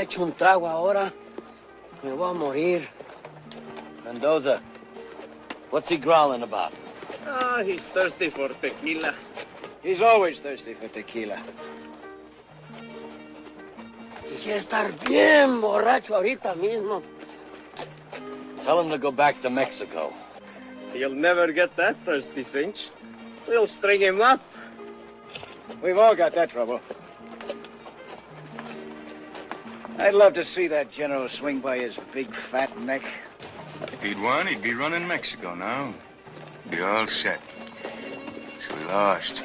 echo un trago ahora, me voy a morir. Mendoza, what's he growling about? Ah, he's thirsty for tequila. He's always thirsty for tequila. Quisiera estar bien borracho ahorita mismo. Tell him to go back to Mexico. He'll never get that thirsty, Cinch. We'll string him up. We've all got that trouble. I'd love to see that general swing by his big fat neck. If he'd won, he'd be running Mexico now. Be all set. So we lost.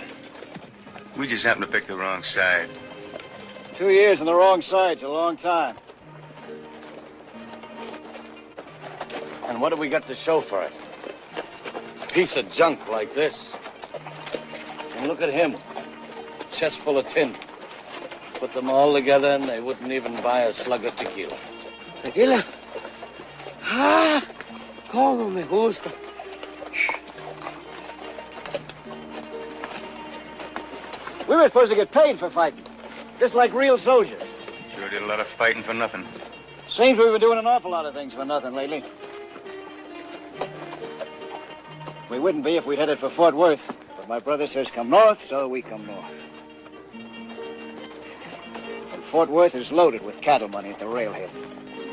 We just happened to pick the wrong side. 2 years on the wrong side's a long time. And what do we got to show for it? A piece of junk like this. And look at him. Chest full of tin. Put them all together and they wouldn't even buy a slug of tequila. ¿Tequila? Ah, cómo me gusta. We were supposed to get paid for fighting, just like real soldiers. Sure did a lot of fighting for nothing. Seems we've been doing an awful lot of things for nothing lately. We wouldn't be if we'd headed for Fort Worth. But my brother says come north, so we come north. And Fort Worth is loaded with cattle money at the railhead.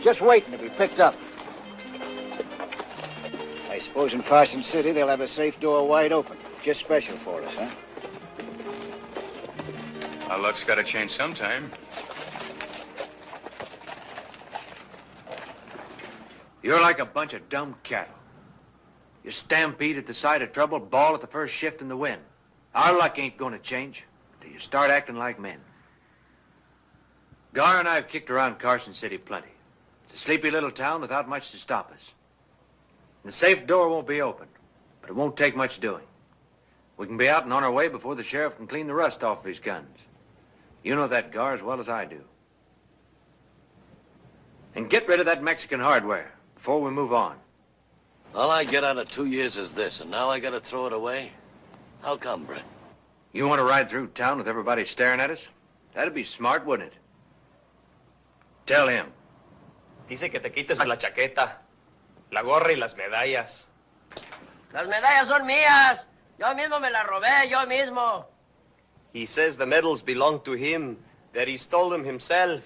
Just waiting to be picked up. I suppose in Carson City they'll have the safe door wide open. Just special for us, huh? Our luck's got to change sometime. You're like a bunch of dumb cattle. You stampede at the sight of trouble, bawl at the first shift in the wind. Our luck ain't gonna change until you start acting like men. Gar and I have kicked around Carson City plenty. It's a sleepy little town without much to stop us. The safe door won't be open, but it won't take much doing. We can be out and on our way before the sheriff can clean the rust off of his guns. You know that, Gar, as well as I do. And get rid of that Mexican hardware before we move on. All I get out of 2 years is this, and now I gotta throw it away? How come, Brett? You want to ride through town with everybody staring at us? That'd be smart, wouldn't it? Tell him. Dice que te quites la chaqueta, la gorra y las medallas. Las medallas son mías. Yo mismo me las robé, yo mismo. He says the medals belong to him, that he stole them himself.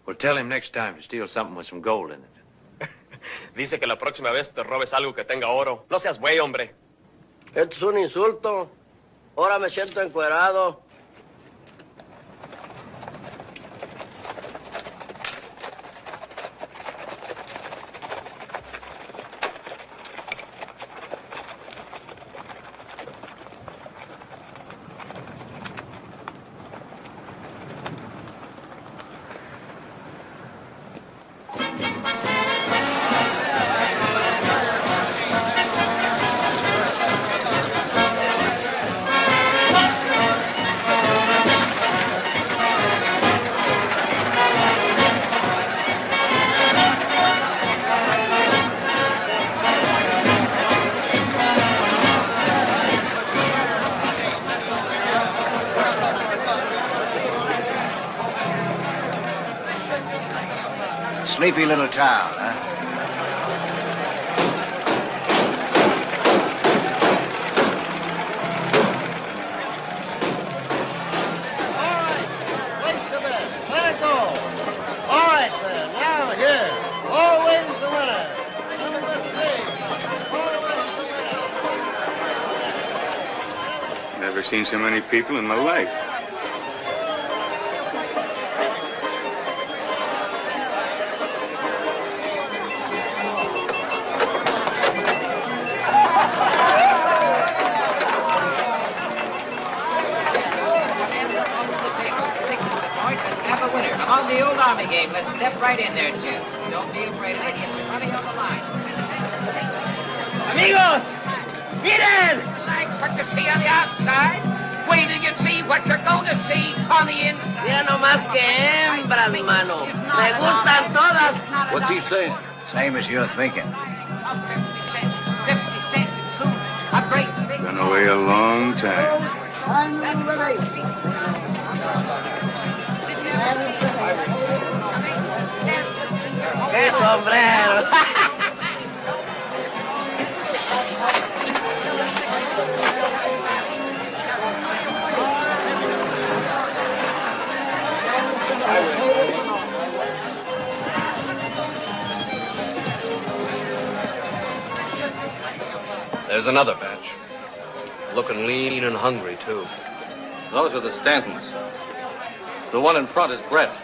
Well, tell him next time to steal something with some gold in it. Dice que la próxima vez te robes algo que tenga oro. No seas güey, hombre. Esto es un insulto. Ahora me siento encuerado. Sleepy little town, huh? All right, place the bet. Let it go. All right, then. Now, here. Always the winner. Number 3. Always the winner. Never seen so many people in my life. On the old Army game, let's step right in there, gents. Don't be afraid of it. It's running on the line. Amigos, miren! Like what you see on the outside, wait till you see what you're going to see on the inside. Mira nomás que hembras, mano. Me gustan todas. What's he saying? Same as you're thinking. 50 cents includes a great big... Been away a long time. I'm ready. sombrero. There's another batch. Looking lean and hungry, too. Those are the Stantons. The one in front is Brett.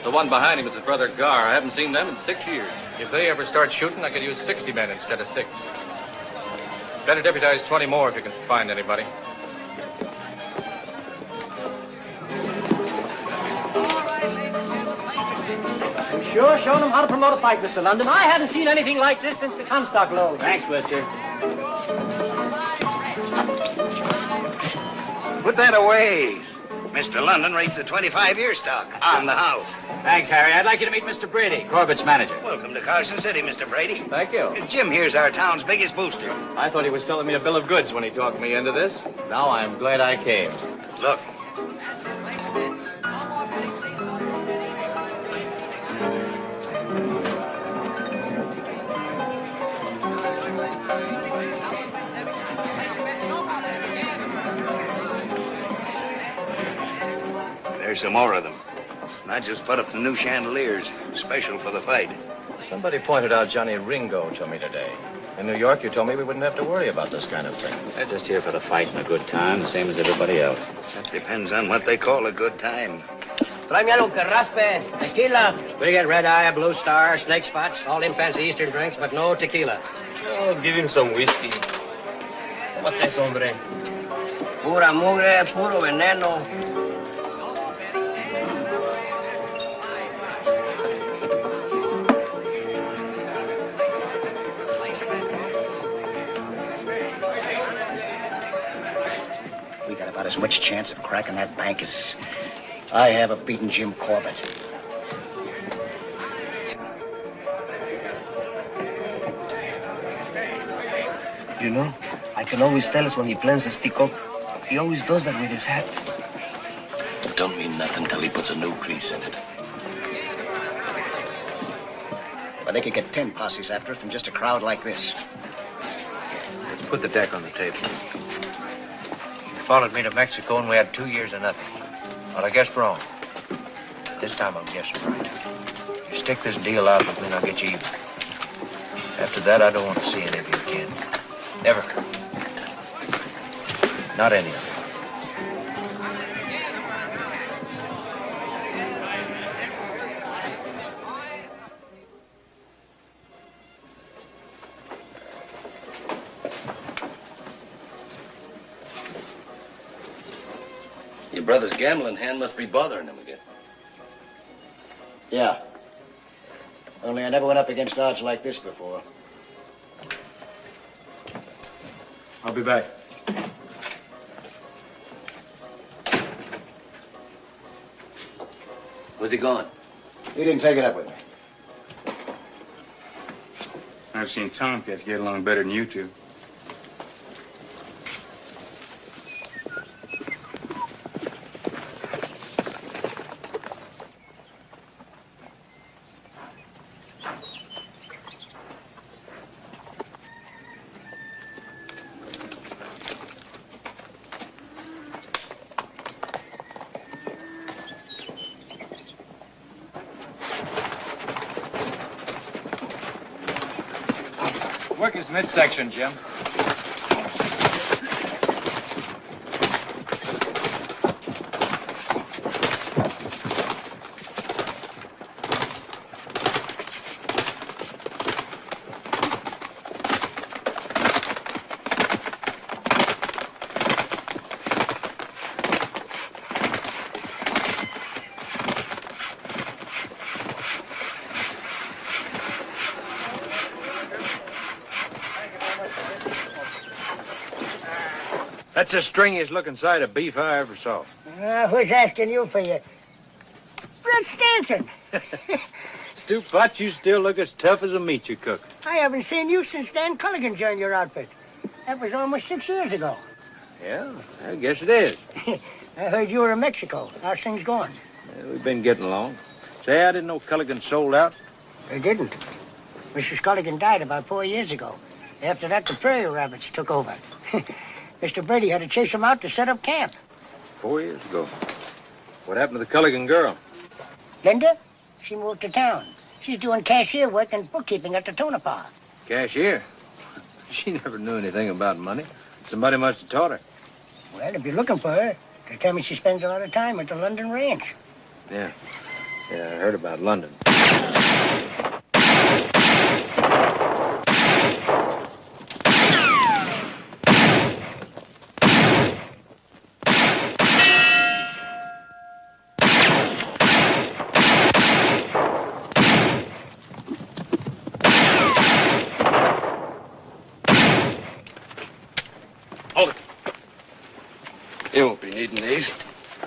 The one behind him is his brother Gar. I haven't seen them in 6 years. If they ever start shooting, I could use 60 men instead of 6. Better deputize 20 more if you can find anybody. You sure showing them how to promote a fight, Mr. London. I haven't seen anything like this since the Comstock load. Thanks, Mister. Put that away. Mr. London rates the 25-year stock on the house. Thanks, Harry. I'd like you to meet Mr. Brady, Corbett's manager. Welcome to Carson City, Mr. Brady. Thank you. Jim here's our town's biggest booster. I thought he was selling me a bill of goods when he talked me into this. Now I'm glad I came. Look. There's some more of them. And I just put up the new chandeliers, special for the fight. Somebody pointed out Johnny Ringo to me today. In New York, you told me we wouldn't have to worry about this kind of thing. They're just here for the fight and a good time, the same as everybody else. That depends on what they call a good time. Tráeme algo que raspe. Tequila. We get red eye, blue star, snake spots, all them fancy Eastern drinks, but no tequila. Oh, give him some whiskey. What this, hombre? Pura mugre, puro veneno. We got about as much chance of cracking that bank as I have of beating Jim Corbett. You know, I can always tell us when he plans to stick up. He always does that with his hat. It don't mean nothing till he puts a new crease in it. Well, they could get 10 posses after us from just a crowd like this. Let's put the deck on the table. You followed me to Mexico and we had 2 years of nothing. Well, I guessed wrong. This time I'm guessing right. You stick this deal out with me and I'll get you even. After that, I don't want to see any of you again. Ever. Not any of you. Your brother's gambling hand must be bothering him again. Yeah. Only I never went up against odds like this before. I'll be back. Where's he gone? He didn't take it up with me. I've seen Tomcats get along better than you two. Work his midsection, Jim. That's the stringiest looking side of beef I ever saw. Who's asking you for you? Brett Stanton. Stu Potts, you still look as tough as a meat you cook. I haven't seen you since Dan Culligan joined your outfit. That was almost 6 years ago. Yeah, I guess it is. I heard you were in Mexico. How's things going? Yeah, we've been getting along. Say, I didn't know Culligan sold out. I didn't. Mrs. Culligan died about 4 years ago. After that, the prairie rabbits took over. Mr. Brady had to chase them out to set up camp. 4 years ago. What happened to the Culligan girl? Linda? She moved to town. She's doing cashier work and bookkeeping at the Tonopah. Cashier? She never knew anything about money. Somebody must have taught her. Well, if you're looking for her, they tell me she spends a lot of time at the London Ranch. Yeah. Yeah, I heard about London. You won't be needing these.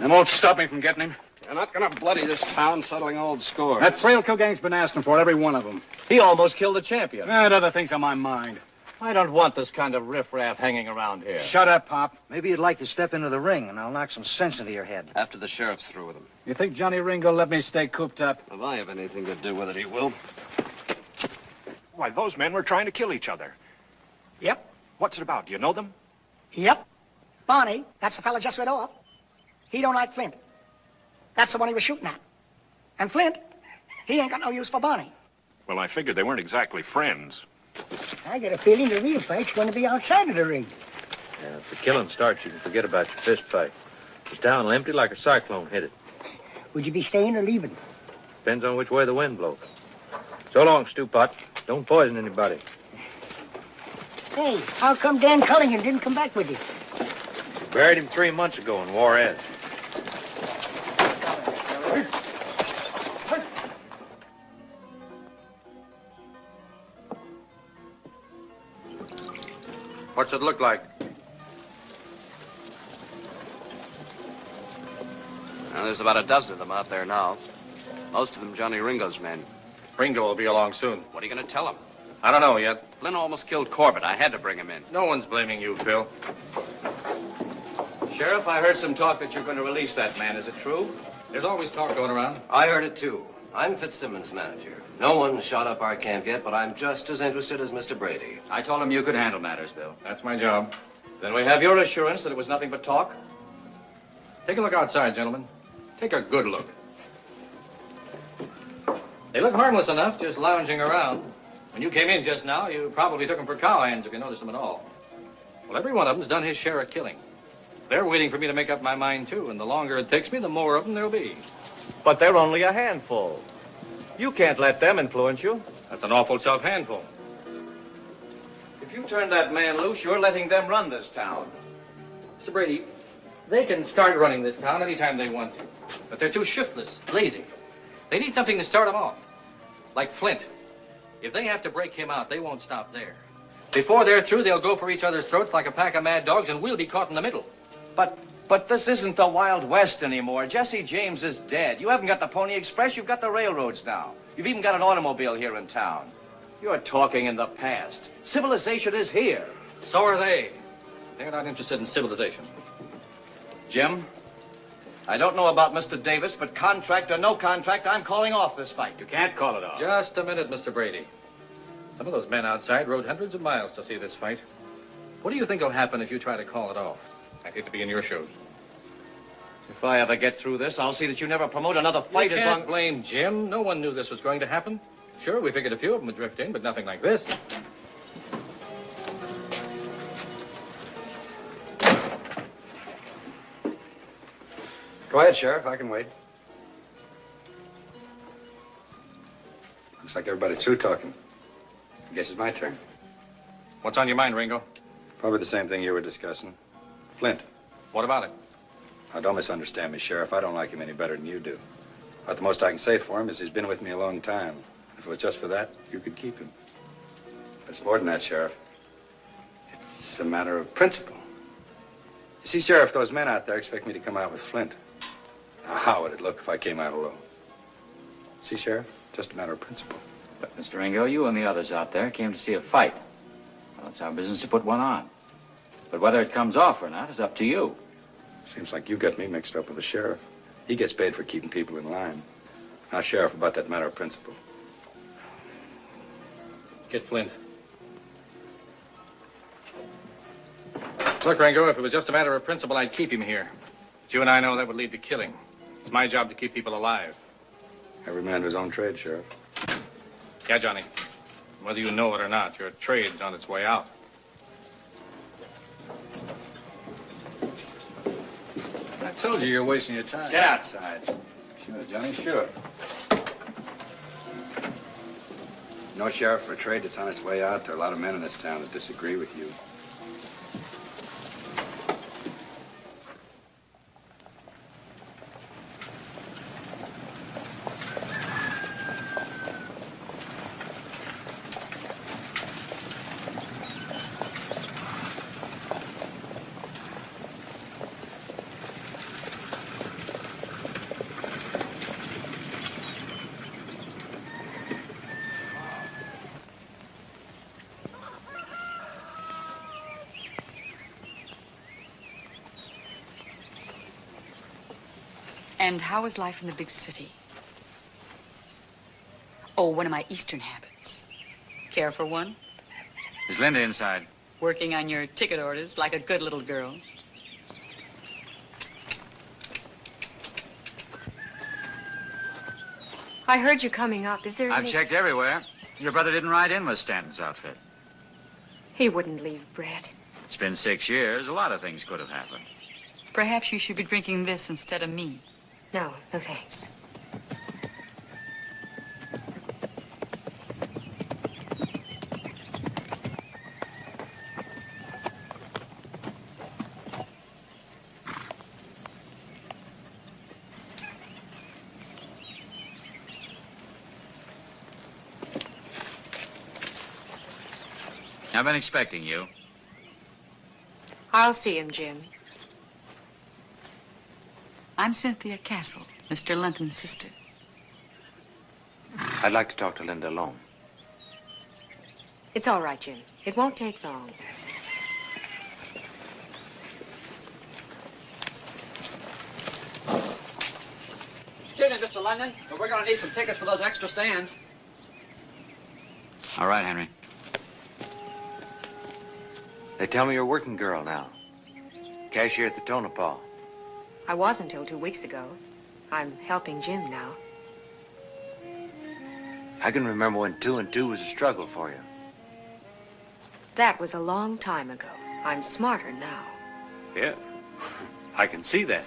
They won't stop me from getting him. You're not gonna bloody this town settling old scores. That frail Kilgang's been asking for it, every one of them. He almost killed the champion. I had other things on my mind. I don't want this kind of riffraff hanging around here. Shut up, Pop. Maybe you'd like to step into the ring, and I'll knock some sense into your head. After the sheriff's through with him. You think Johnny Ringo let me stay cooped up? If I have anything to do with it, he will. Why, those men were trying to kill each other. Yep. What's it about? Do you know them? Yep. Barney, that's the fella just rid off. He don't like Flint. That's the one he was shooting at. And Flint, he ain't got no use for Barney. Well, I figured they weren't exactly friends. I get a feeling the real fight's going to be outside of the ring. Yeah, if the killing starts, you can forget about your fist fight. The town will empty like a cyclone hit it. Would you be staying or leaving? Depends on which way the wind blows. So long, Stewpot. Don't poison anybody. Hey, how come Dan Culligan didn't come back with you? We buried him 3 months ago in Juarez. What's it look like? Well, there's about a dozen of them out there now. Most of them Johnny Ringo's men. Ringo will be along soon. What are you going to tell them? I don't know yet. Flynn almost killed Corbett. I had to bring him in. No one's blaming you, Phil. Sheriff, I heard some talk that you're going to release that man. Is it true? There's always talk going around. I heard it, too. I'm Fitzsimmons' manager. No one shot up our camp yet, but I'm just as interested as Mr. Brady. I told him you could handle matters, Bill. That's my job. Then we have your assurance that it was nothing but talk? Take a look outside, gentlemen. Take a good look. They look harmless enough, just lounging around. When you came in just now, you probably took them for cowhands, if you noticed them at all. Well, every one of them's done his share of killing. They're waiting for me to make up my mind, too, and the longer it takes me, the more of them there'll be. But they're only a handful. You can't let them influence you. That's an awful tough handful. If you turn that man loose, you're letting them run this town. Mr. Brady, they can start running this town anytime they want to. But they're too shiftless, lazy. They need something to start them off. Like Flint. If they have to break him out, they won't stop there. Before they're through, they'll go for each other's throats like a pack of mad dogs, and we'll be caught in the middle. But this isn't the Wild West anymore. Jesse James is dead. You haven't got the Pony Express, you've got the railroads now. You've even got an automobile here in town. You're talking in the past. Civilization is here. So are they. They're not interested in civilization. Jim, I don't know about Mr. Davis, but contract or no contract, I'm calling off this fight. You can't call it off. Just a minute, Mr. Brady. Some of those men outside rode hundreds of miles to see this fight. What do you think will happen if you try to call it off? I'd hate to be in your shoes. If I ever get through this, I'll see that you never promote another fight You as can't long... blame Jim. No one knew this was going to happen. Sure, we figured a few of them would drift in, but nothing like this. Go ahead, Sheriff. I can wait. Looks like everybody's through talking. I guess it's my turn. What's on your mind, Ringo? Probably the same thing you were discussing. Flint. What about it? Now, don't misunderstand me, Sheriff. I don't like him any better than you do. About the most I can say for him is he's been with me a long time. If it was just for that, you could keep him. But it's more than that, Sheriff. It's a matter of principle. You see, Sheriff, those men out there expect me to come out with Flint. Now, how would it look if I came out alone? See, Sheriff? Just a matter of principle. But, Mr. Ringo, you and the others out there came to see a fight. Well, it's our business to put one on. But whether it comes off or not is up to you. Seems like you got me mixed up with the sheriff. He gets paid for keeping people in line. Now, Sheriff, about that matter of principle. Get Flint. Look, Ringo, if it was just a matter of principle, I'd keep him here. But you and I know that would lead to killing. It's my job to keep people alive. Every man to his own trade, Sheriff. Yeah, Johnny. Whether you know it or not, your trade's on its way out. I told you you're wasting your time. Get outside. Sure, Johnny, sure. No, Sheriff, for a trade that's on its way out, there are a lot of men in this town that disagree with you. And how is life in the big city? Oh, one of my Eastern habits. Care for one? Is Linda inside? Working on your ticket orders like a good little girl. I heard you coming up. Is there I've any... checked everywhere. Your brother didn't ride in with Stanton's outfit. He wouldn't leave, Brett. It's been 6 years. A lot of things could have happened. Perhaps you should be drinking this instead of me. No, no thanks. I've been expecting you. I'll see him, Jim. I'm Cynthia Castle, Mr. Linton's sister. I'd like to talk to Linda alone. It's all right, Jim. It won't take long. Excuse me, Mr. London, but we're going to need some tickets for those extra stands. All right, Henry. They tell me you're a working girl now. Cashier at the Tonopah. I was until 2 weeks ago. I'm helping Jim now. I can remember when 2 and 2 was a struggle for you. That was a long time ago. I'm smarter now. Yeah, I can see that.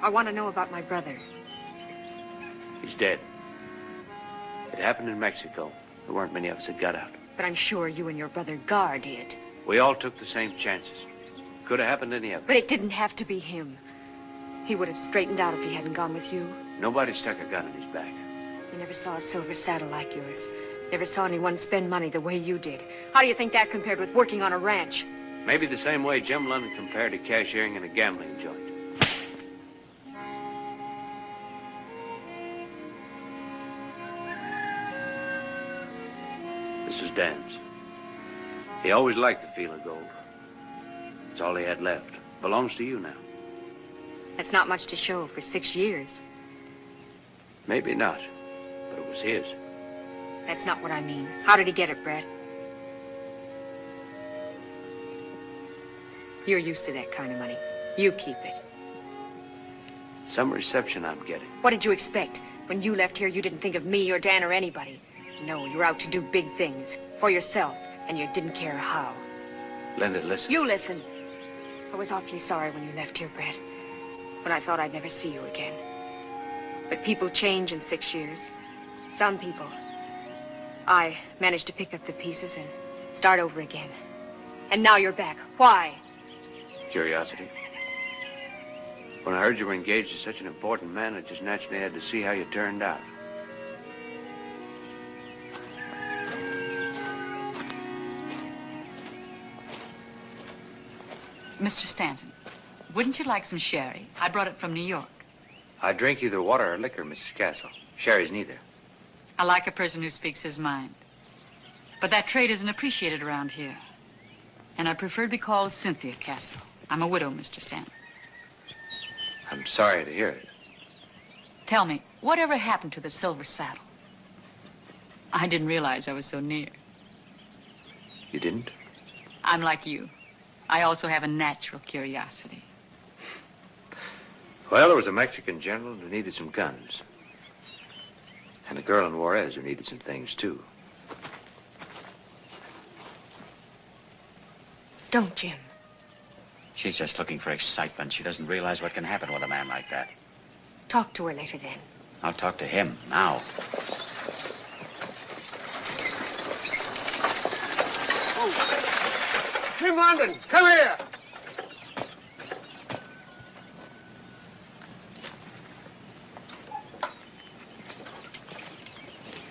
I want to know about my brother. He's dead. It happened in Mexico. There weren't many of us that got out. But I'm sure you and your brother Gar did. We all took the same chances. Could have happened to any of us. But it didn't have to be him. He would have straightened out if he hadn't gone with you. Nobody stuck a gun in his back. You never saw a silver saddle like yours. Never saw anyone spend money the way you did. How do you think that compared with working on a ranch? Maybe the same way Jim London compared to cashiering in a gambling joint. This is Dan's. He always liked the feel of gold. It's all he had left. Belongs to you now. That's not much to show for 6 years. Maybe not, but it was his. That's not what I mean. How did he get it, Brett? You're used to that kind of money. You keep it. Some reception I'm getting. What did you expect? When you left here, you didn't think of me or Dan or anybody. No, you're out to do big things. For yourself. And you didn't care how. Linda, listen. You listen. I was awfully sorry when you left here, Brett. When I thought I'd never see you again. But people change in 6 years. Some people. I managed to pick up the pieces and start over again. And now you're back. Why? Curiosity. When I heard you were engaged to such an important man, I just naturally had to see how you turned out. Mr. Stanton, wouldn't you like some sherry? I brought it from New York. I drink either water or liquor, Mrs. Castle. Sherry's neither. I like a person who speaks his mind. But that trade isn't appreciated around here. And I prefer to be called Cynthia Castle. I'm a widow, Mr. Stanton. I'm sorry to hear it. Tell me, whatever happened to the silver saddle? I didn't realize I was so near. You didn't? I'm like you. I also have a natural curiosity. Well, there was a Mexican general who needed some guns. And a girl in Juarez who needed some things, too. Don't, Jim. She's just looking for excitement. She doesn't realize what can happen with a man like that. Talk to her later then. I'll talk to him now. Jim London, come here.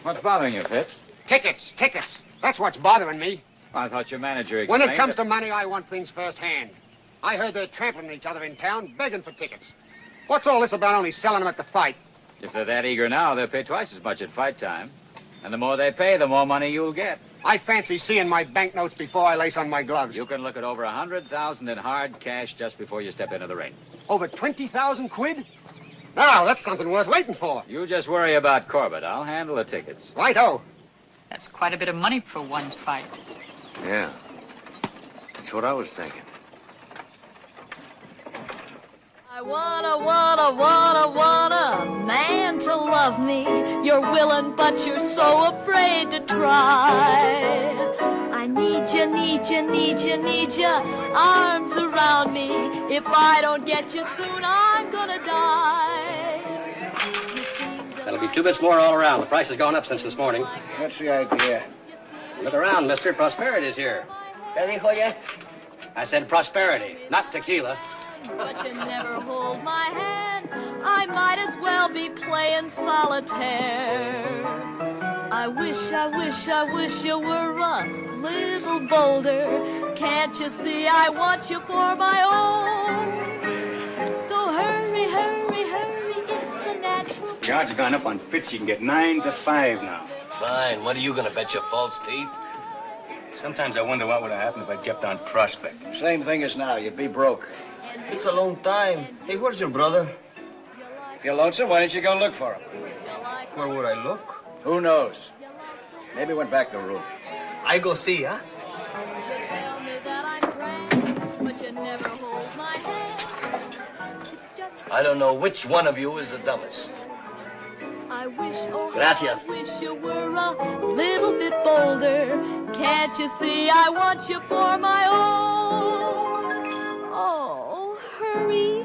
What's bothering you, Fitz? Tickets. That's what's bothering me. I thought your manager When explained it comes to money, I want things firsthand. I heard they're trampling each other in town, begging for tickets. What's all this about only selling them at the fight? If they're that eager now, they'll pay twice as much at fight time. And the more they pay, the more money you'll get. I fancy seeing my banknotes before I lace on my gloves. You can look at over 100,000 in hard cash just before you step into the ring. Over 20,000 quid? Now, that's something worth waiting for. You just worry about Corbett. I'll handle the tickets. Righto. That's quite a bit of money for one fight. Yeah. That's what I was thinking. I wanna a man to love me. You're willing, but you're so afraid to try. I need you, arms around me. If I don't get you soon, I'm gonna die. That'll be 2 bits more all around. The price has gone up since this morning. What's the idea? Look around, mister. Prosperity's here. ¿Qué dijo ya? I said prosperity, not tequila. But you never hold my hand. I might as well be playing solitaire. I wish you were a little bolder. Can't you see I want you for my own? So hurry, it's the natural. The odds have gone up on Fitz. You can get 9 to 5 now. Fine. What are you gonna bet your false teeth? Sometimes I wonder what would have happened if I'd kept on prospecting. Same thing as now. You'd be broke. It's a long time. Hey, where's your brother? If you're lonesome, why don't you go look for him? Where would I look? Who knows? Maybe went back to the room. I go see, huh? Tell me that I'm grand, but you never hold my hand. It's just I don't know which one of you is the dumbest. I wish, oh, Gracias. I wish you were a little bit bolder. Can't you see I want you for my own? Oh, hurry.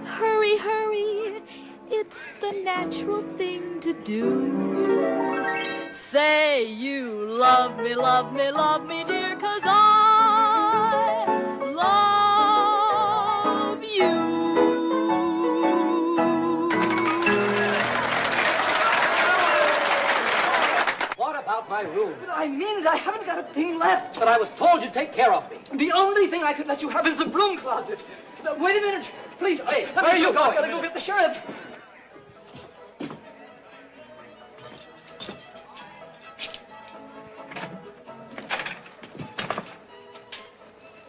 It's the natural thing to do. Say you love me, dear, 'cause I love you. What about my room? But I mean it. I haven't got a thing left. But I was told you'd take care of me. The only thing I could let you have is the broom closet. Wait a minute. Please. Hey, where are you going? I've got to go get the sheriff.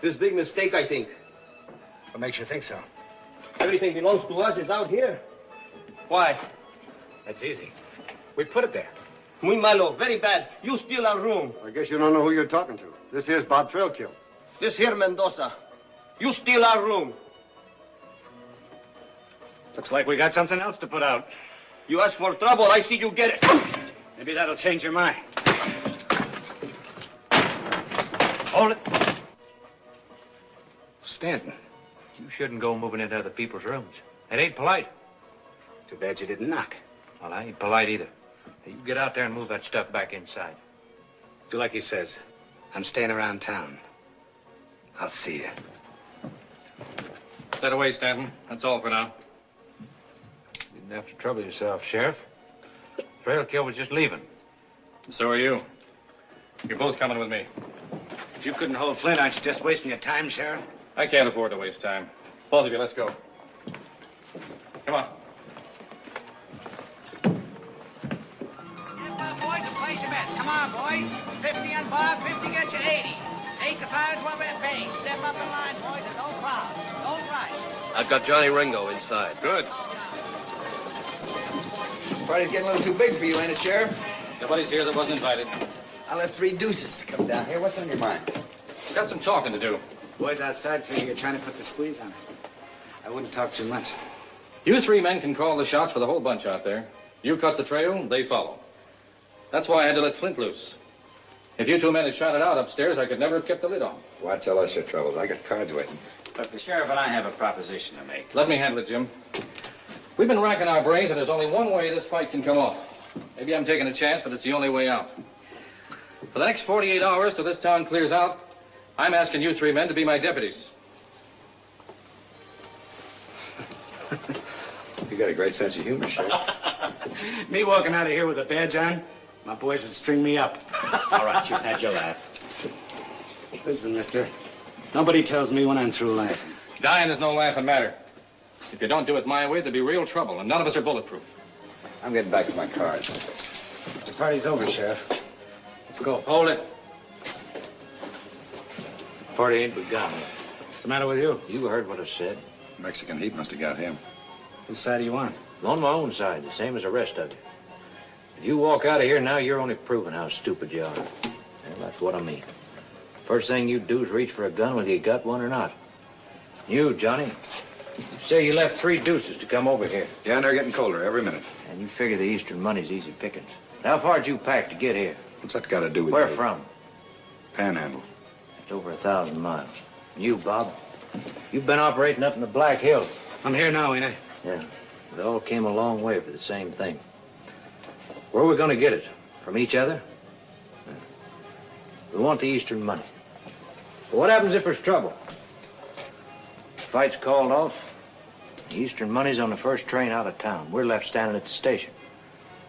This big mistake, I think. What makes you think so? Everything belongs to us is out here. Why? That's easy. We put it there. Muy malo, very bad. You steal our room. I guess you don't know who you're talking to. This here's Bob Trailkill. This here Mendoza. You steal our room. Looks like we got something else to put out. You ask for trouble, I see you get it. Maybe that'll change your mind. Hold it. Stanton. You shouldn't go moving into other people's rooms. It ain't polite. Too bad you didn't knock. Well, I ain't polite either. You get out there and move that stuff back inside. Do like he says. I'm staying around town. I'll see you. Stay away, Stanton. That's all for now. You didn't have to trouble yourself, Sheriff. Trailkill was just leaving. So are you. You're both coming with me. If you couldn't hold Flint, aren't you just wasting your time, Sheriff? I can't afford to waste time. Both of you, let's go. Come on. Boys, and place your bets. Come on, boys. 50 on Bob, 50 gets you 80. 8 to 5 is what we're paying. Step up in line, boys, and don't crowd. Don't rush. I've got Johnny Ringo inside. Good. Party's getting a little too big for you, ain't it, Sheriff? Nobody's here that wasn't invited. I left 3 deuces to come down here. What's on your mind? Got some talking to do. Boys outside figure you're trying to put the squeeze on us. I wouldn't talk too much. You three men can call the shots for the whole bunch out there. You cut the trail, they follow. That's why I had to let Flint loose. If you two men had shot it out upstairs, I could never have kept the lid on. Why tell us your troubles? I got cards waiting. But the sheriff and I have a proposition to make. Let me handle it, Jim. We've been racking our brains, and there's only one way this fight can come off. Maybe I'm taking a chance, but it's the only way out. For the next 48 hours till this town clears out, I'm asking you three men to be my deputies. You got a great sense of humor, Sheriff. Me walking out of here with a badge on, my boys would string me up. All right, you've had your laugh. Listen, mister, nobody tells me when I'm through laughing. Dying is no laughing matter. If you don't do it my way, there'll be real trouble, and none of us are bulletproof. I'm getting back to my cards. The party's over, Sheriff. Let's go. Hold it. Party ain't begun. What's the matter with you? You heard what I said. Mexican heat must have got him. Whose side are you on? I'm on my own side, the same as the rest of you. If you walk out of here now, you're only proving how stupid you are. And that's what I mean. First thing you do is reach for a gun whether you got one or not. You, Johnny, you say you left 3 deuces to come over here. Yeah, and they're getting colder every minute. And you figure the Eastern money's easy pickings. How far'd you pack to get here? What's that got to do with Where you? from? Panhandle. It's over 1,000 miles. And you, Bob, you've been operating up in the Black Hills. I'm here now, ain't I? Yeah. We all came a long way for the same thing. Where are we going to get it? From each other? We want the Eastern money. But what happens if there's trouble? Fight's called off. The Eastern money's on the first train out of town. We're left standing at the station.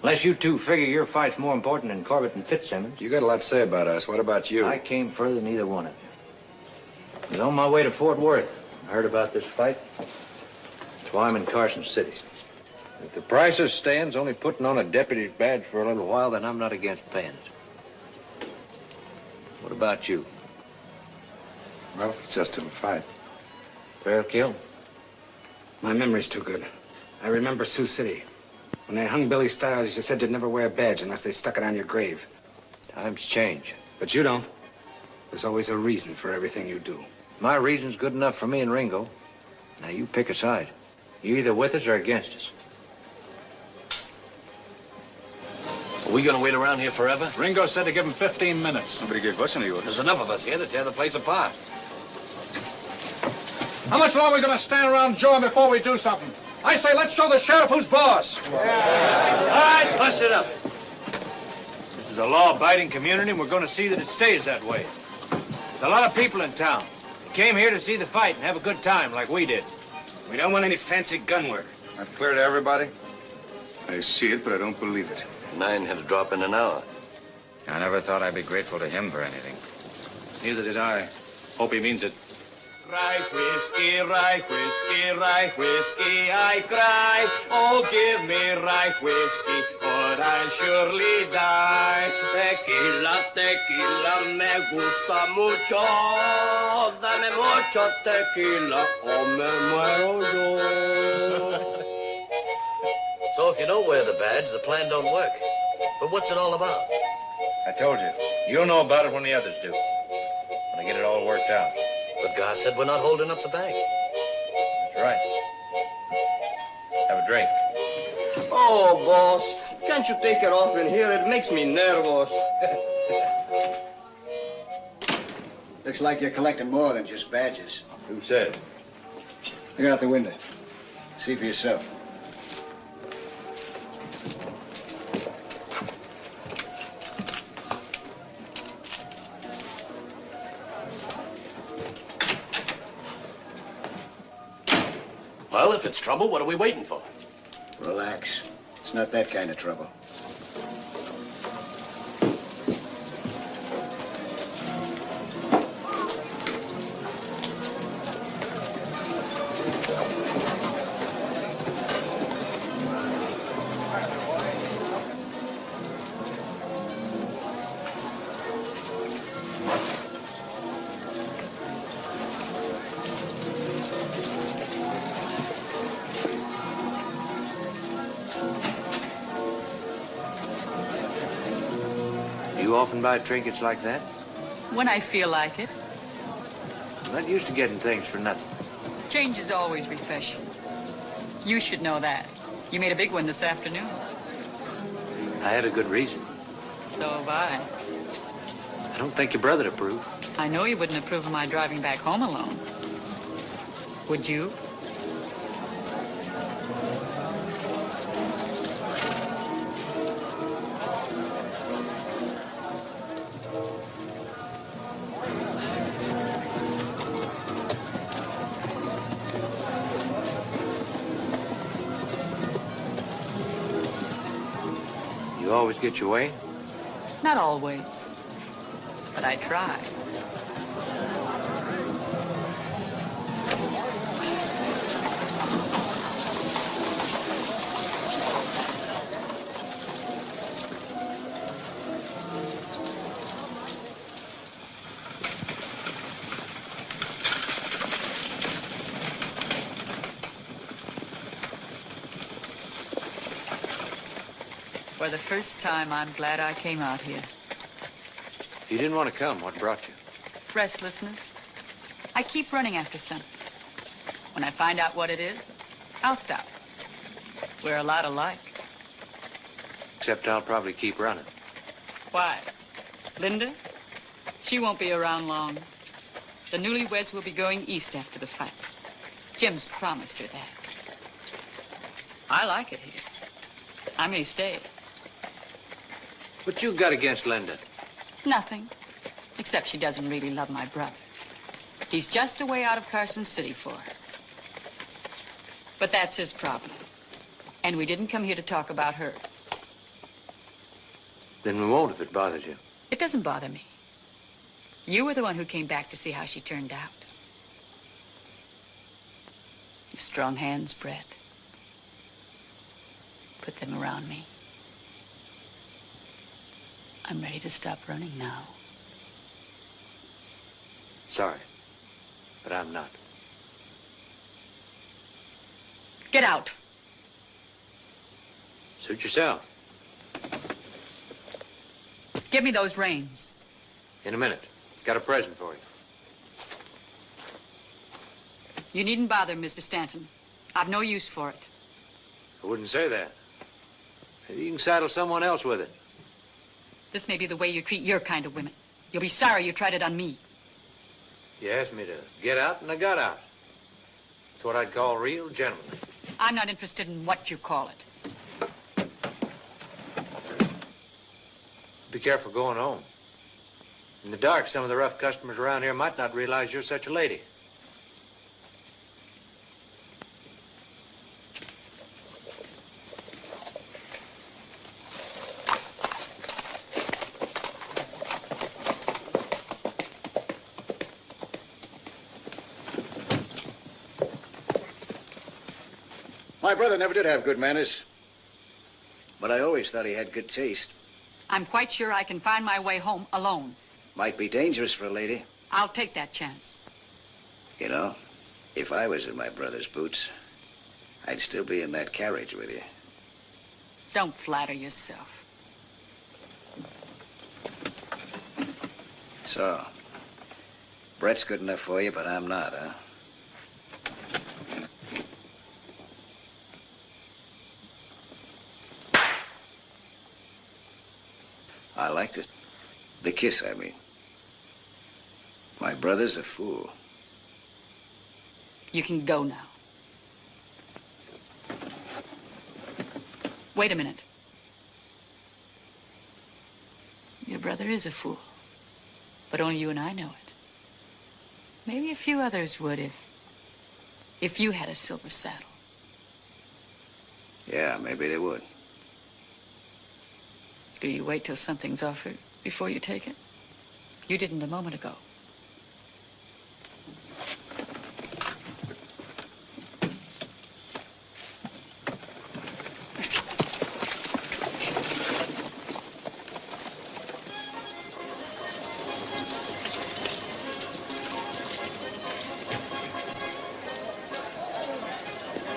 Unless you two figure your fight's more important than Corbett and Fitzsimmons. You got a lot to say about us. What about you? I came further than either one of you. I was on my way to Fort Worth. I heard about this fight. That's why I'm in Carson City. If the prices stands only putting on a deputy's badge for a little while, then I'm not against paying it. What about you? Well, it's just a fight. Fair kill? My memory's too good. I remember Sioux City. When they hung Billy Stiles, you said you'd never wear a badge unless they stuck it on your grave. Times change. But you don't. There's always a reason for everything you do. My reason's good enough for me and Ringo. Now you pick a side. You're either with us or against us. Are we going to wait around here forever? Ringo said to give him 15 minutes. Nobody gave us any orders. There's enough of us here to tear the place apart. How much longer are we going to stand around jawing before we do something? I say let's show the sheriff who's boss. All right, bust it up. This is a law-abiding community, and we're going to see that it stays that way. There's a lot of people in town. They came here to see the fight and have a good time like we did. We don't want any fancy gun work. That's clear to everybody? I see it, but I don't believe it. 9 had to drop in an hour. I never thought I'd be grateful to him for anything. Neither did I. Hope he means it. Rye whiskey, I cry. Oh, give me rye whiskey, or I'll surely die. Tequila, tequila, me gusta mucho. Dame mucho tequila, o me muero yo. So if you don't wear the badge, the plan don't work. But what's it all about? I told you. You'll know about it when the others do. When I get it all worked out. But Gar said we're not holding up the bag. That's right. Have a drink. Oh, boss, can't you take it off in here? It makes me nervous. Looks like you're collecting more than just badges. Who said? Look out the window. See for yourself. Well, if it's trouble, what are we waiting for? Relax. It's not that kind of trouble. You often buy trinkets like that? When I feel like it. Not used to getting things for nothing. Change is always refreshing. You should know that. You made a big one this afternoon. I had a good reason. So have I. I don't think your brother'd approve. I know you wouldn't approve of my driving back home alone. Would you? You always get your way? Not always. But I try. For the first time, I'm glad I came out here. If you didn't want to come, what brought you? Restlessness. I keep running after something. When I find out what it is, I'll stop. We're a lot alike. Except I'll probably keep running. Why? Linda? She won't be around long. The newlyweds will be going east after the fight. Jim's promised her that. I like it here. I may stay. What you got against Linda? Nothing. Except she doesn't really love my brother. He's just a way out of Carson City for her. But that's his problem. And we didn't come here to talk about her. Then we won't if it bothers you. It doesn't bother me. You were the one who came back to see how she turned out. You've strong hands, Brett. Put them around me. I'm ready to stop running now. Sorry, but I'm not. Get out. Suit yourself. Give me those reins. In a minute. Got a present for you. You needn't bother, Mr. Stanton. I've no use for it. I wouldn't say that. Maybe you can saddle someone else with it. This may be the way you treat your kind of women. You'll be sorry you tried it on me. You asked me to get out, and I got out. It's what I'd call real gentlemanly. I'm not interested in what you call it. Be careful going home. In the dark, some of the rough customers around here might not realize you're such a lady. My brother never did have good manners. But I always thought he had good taste. I'm quite sure I can find my way home alone. Might be dangerous for a lady. I'll take that chance. You know, if I was in my brother's boots, I'd still be in that carriage with you. Don't flatter yourself. So, Brett's good enough for you, but I'm not, huh? I liked it. The kiss, I mean. My brother's a fool. You can go now. Wait a minute. Your brother is a fool. But only you and I know it. Maybe a few others would if you had a silver saddle. Yeah, maybe they would. Do you wait till something's offered before you take it? You didn't a moment ago.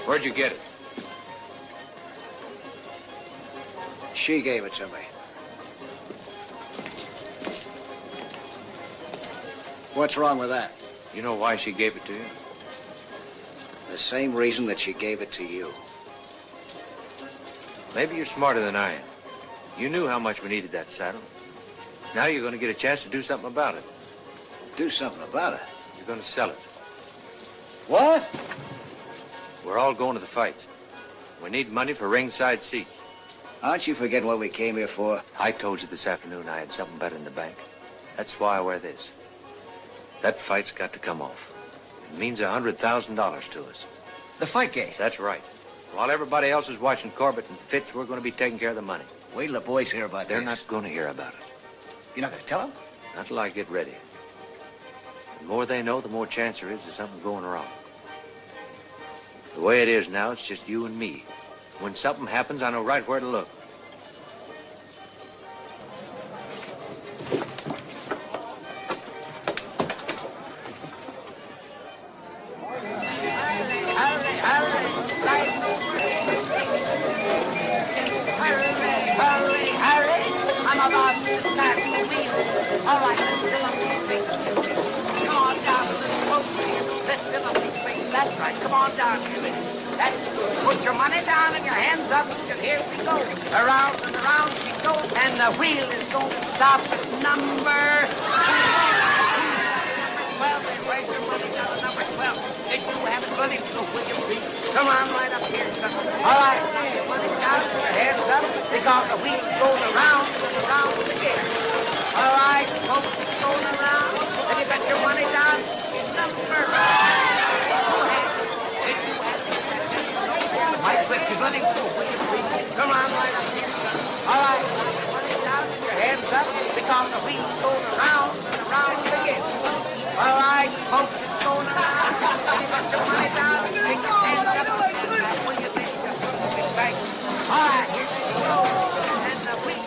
Where'd you get it? She gave it to me. What's wrong with that? You know why she gave it to you? The same reason that she gave it to you. Maybe you're smarter than I am. You knew how much we needed that saddle. Now you're going to get a chance to do something about it. Do something about it? You're going to sell it. What? We're all going to the fight. We need money for ringside seats. Aren't you forgetting what we came here for? I told you this afternoon I had something better in the bank. That's why I wear this. That fight's got to come off. It means $100,000 to us. The fight gate? That's right. While everybody else is watching Corbett and Fitz, we're going to be taking care of the money. Wait till the boys hear about They're this. not going to hear about it. You're not going to tell them? Not till I get ready. The more they know, the more chance there is of something going wrong. The way it is now, it's just you and me. When something happens, I know right where to look. Hurry! I'm about to start the wheel. All right, let's fill up these things. Come on down a little closer here. Let's fill up these things. That's right. Come on down here. That's good. Put your money down and your hands up, and here we go. Around and around she goes, and the wheel is going to stop at number 12. Where's your money down to number 12? Did you have it running so will you please? Come on right up here, son. All right, put your money down, your hands up, because the wheel goes around and around again. All right, folks, it's going around. Have you got your money down? Number 5. Go ahead. Did you have it? My twist is running so will you please? Come on right up here, son. All right, put your money down, your hands up, because the wheel goes around and around again. All right, folks, it's going around. Have you got your money down? Take your hands up. Will you please? Thanks. All right, here we go. And the wheel.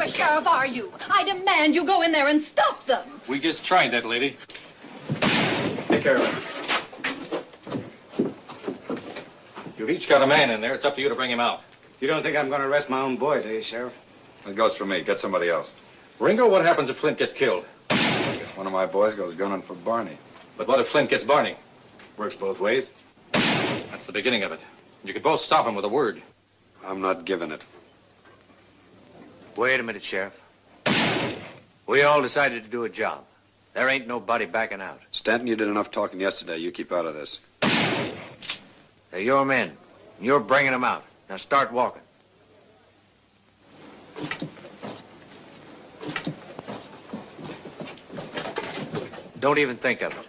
Sheriff, are you? I demand you go in there and stop them. We just tried that, lady. Take care of it. You've each got a man in there. It's up to you to bring him out. You don't think I'm going to arrest my own boy, do you, Sheriff? It goes for me. Get somebody else. Ringo, what happens if Flint gets killed? I guess one of my boys goes gunning for Barney. But what if Flint gets Barney? Works both ways. That's the beginning of it. You could both stop him with a word. I'm not giving it. Wait a minute, Sheriff. We all decided to do a job. There ain't nobody backing out. Stanton, you did enough talking yesterday. You keep out of this. They're your men. You're bringing them out. Now start walking. Don't even think of it.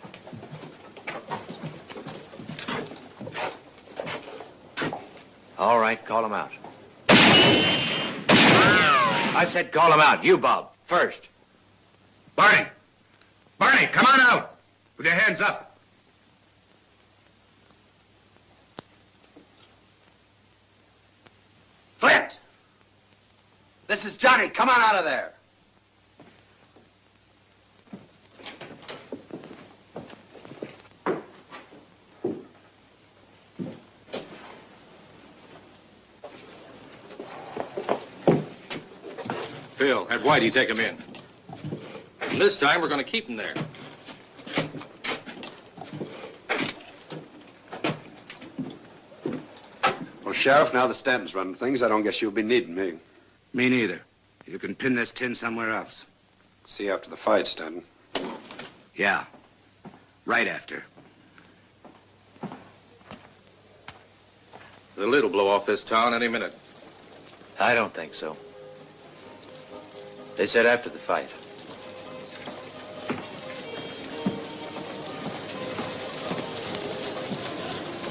All right, call them out. I said call him out. You, Bob, first. Barney! Barney, come on out! With your hands up. Flint! This is Johnny. Come on out of there. Bill, have Whitey take him in. And this time, we're going to keep him there. Well, Sheriff, now that Stanton's running things, I don't guess you'll be needing me. Me neither. You can pin this tin somewhere else. See you after the fight, Stanton. Yeah. Right after. The lid will blow off this town any minute. I don't think so. They said after the fight.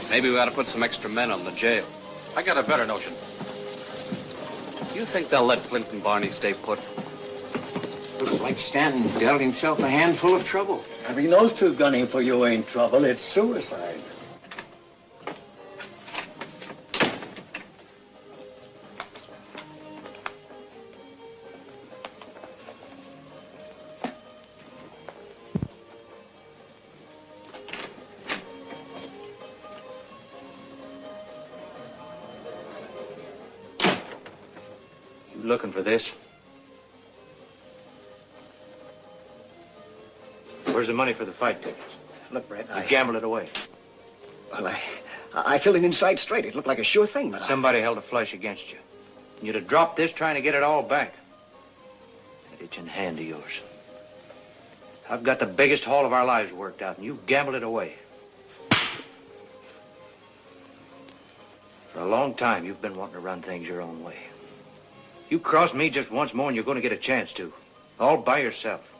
Maybe we ought to put some extra men on the jail. I got a better notion. You think they'll let Flint and Barney stay put? Looks like Stanton's dealt himself a handful of trouble. Having those two gunning for you ain't trouble. It's suicide. You looking for this? Where's the money for the fight tickets? Look, Brett, You gambled it away. Well, I filled it inside straight. It looked like a sure thing, but Somebody held a flush against you. You'd have dropped this trying to get it all back. That itching hand of yours. I've got the biggest haul of our lives worked out, and you gambled it away. For a long time, you've been wanting to run things your own way. You cross me just once more, and you're going to get a chance to. All by yourself.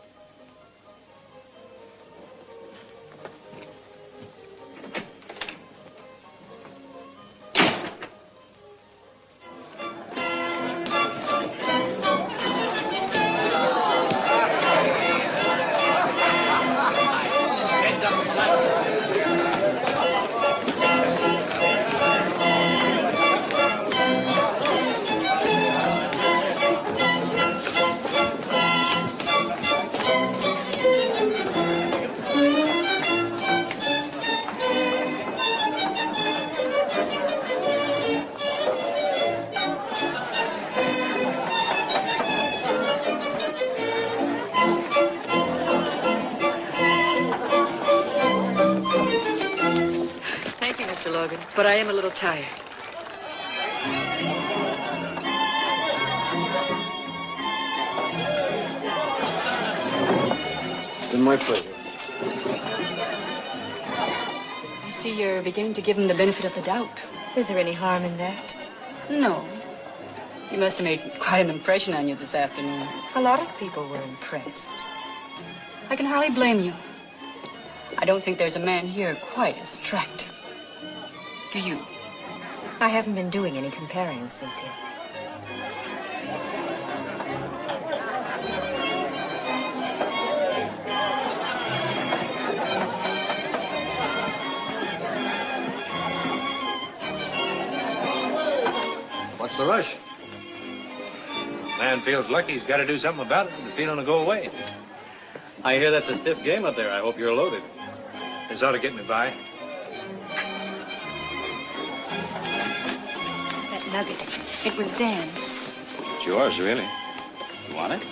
Thank you, Mr. Logan, but I am a little tired. been my pleasure. I see you're beginning to give him the benefit of the doubt. Is there any harm in that? No. He must have made quite an impression on you this afternoon. A lot of people were impressed. I can hardly blame you. I don't think there's a man here quite as attractive. Do you? I haven't been doing any comparing, Cynthia. What's the rush? Man feels lucky he's got to do something about it, and the feeling will go away. I hear that's a stiff game up there. I hope you're loaded. This ought to get me by. That nugget, it was Dan's. It's yours, really. You want it?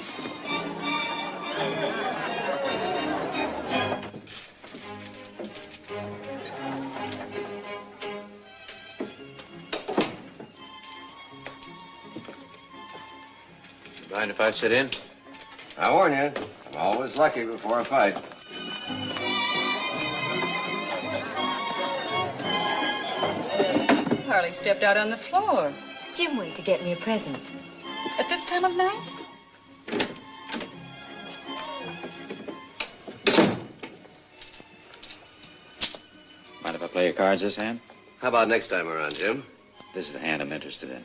Mind if I sit in? I warn you, I'm always lucky before a fight. Harley stepped out on the floor. Jim went to get me a present. At this time of night? Mind if I play your cards this hand? How about next time around, Jim? This is the hand I'm interested in.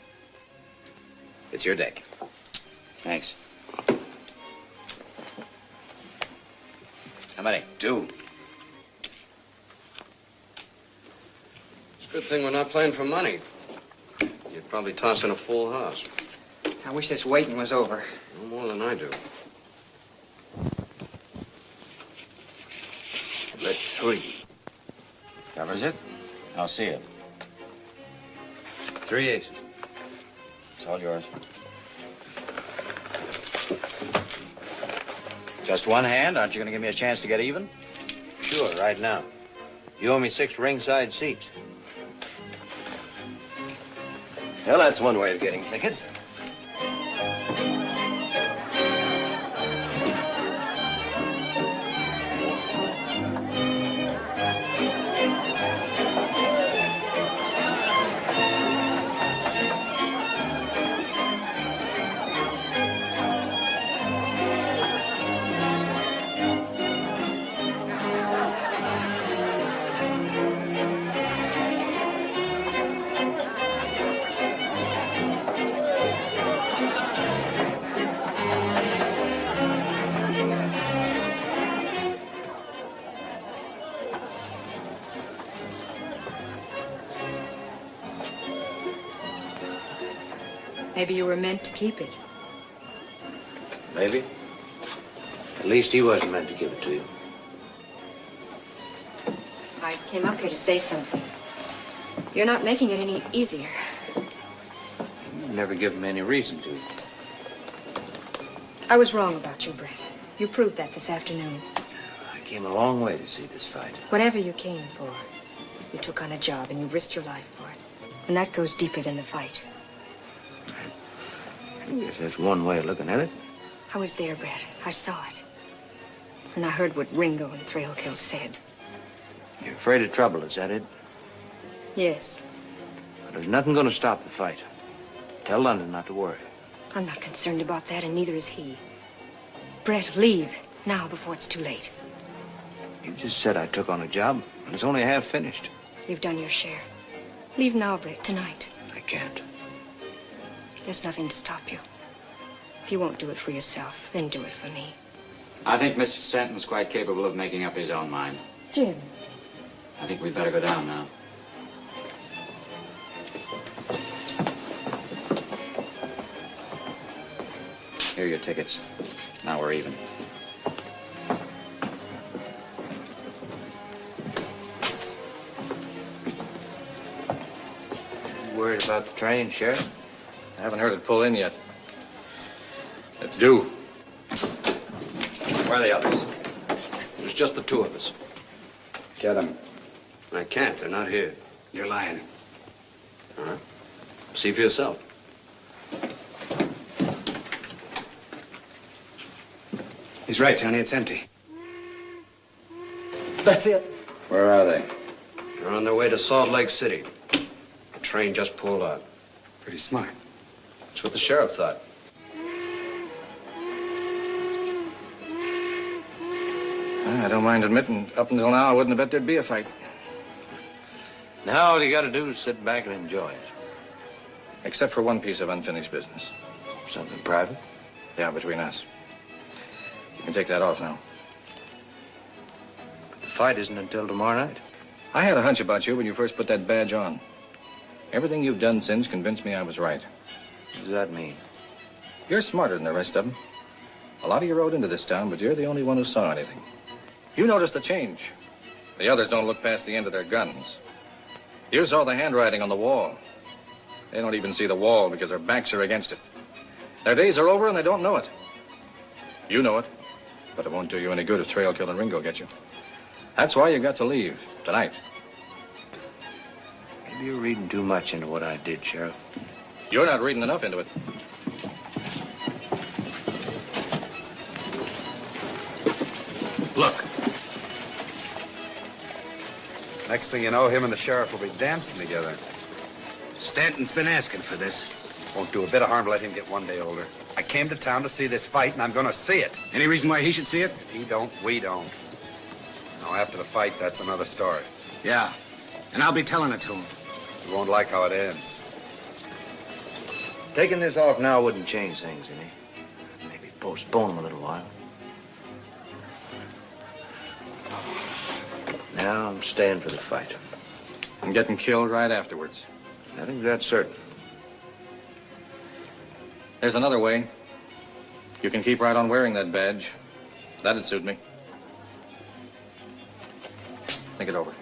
It's your deck. Thanks. How many? 2. It's a good thing we're not playing for money. You'd probably toss in a full house. I wish this waiting was over. No more than I do. Bet 3. Covers it? I'll see it. 3 aces. It's all yours. Just one hand? Aren't you going to give me a chance to get even? Sure, right now. You owe me 6 ringside seats. Well, that's one way of getting tickets. Maybe you were meant to keep it. Maybe. At least he wasn't meant to give it to you. I came up here to say something. You're not making it any easier. You never given me any reason to. I was wrong about you, Brett. You proved that this afternoon. I came a long way to see this fight. Whatever you came for, you took on a job and you risked your life for it. And that goes deeper than the fight. I guess that's one way of looking at it. I was there, Brett. I saw it. And I heard what Ringo and Thrailkill said. You're afraid of trouble, is that it? Yes. But there's nothing going to stop the fight. Tell London not to worry. I'm not concerned about that, and neither is he. Brett, leave now before it's too late. You just said I took on a job, and it's only half finished. You've done your share. Leave now, Brett, tonight. I can't. There's nothing to stop you. If you won't do it for yourself, then do it for me. I think Mr. Stanton's quite capable of making up his own mind. Jim. I think we'd better go down now. Here are your tickets. Now we're even. You worried about the train, Sheriff? I haven't heard it pull in yet. It's due. Where are the others? There's just the two of us. Get them. I can't. They're not here. You're lying. All right. See for yourself. He's right, Johnny. It's empty. That's it. Where are they? They're on their way to Salt Lake City. The train just pulled out. Pretty smart. That's what the sheriff thought. I don't mind admitting, up until now, I wouldn't have bet there'd be a fight. Now all you got to do is sit back and enjoy it. Except for one piece of unfinished business. Something private? Yeah, between us. You can take that off now. But the fight isn't until tomorrow night. I had a hunch about you when you first put that badge on. Everything you've done since convinced me I was right. What does that mean? You're smarter than the rest of them. A lot of you rode into this town, but you're the only one who saw anything. You noticed the change. The others don't look past the end of their guns. You saw the handwriting on the wall. They don't even see the wall because their backs are against it. Their days are over and they don't know it. You know it, but it won't do you any good if Thrailkill and Ringo get you. That's why you got to leave tonight. Maybe you're reading too much into what I did, Sheriff. You're not reading enough into it. Look. Next thing you know, him and the sheriff will be dancing together. Stanton's been asking for this. Won't do a bit of harm to let him get one day older. I came to town to see this fight, and I'm going to see it. Any reason why he should see it? If he don't, we don't. Now, after the fight, that's another story. Yeah, and I'll be telling it to him. You won't like how it ends. Taking this off now wouldn't change things any. Maybe postpone them a little while. Now I'm staying for the fight. And getting killed right afterwards. I think that's certain. There's another way. You can keep right on wearing that badge. That'd suit me. Think it over.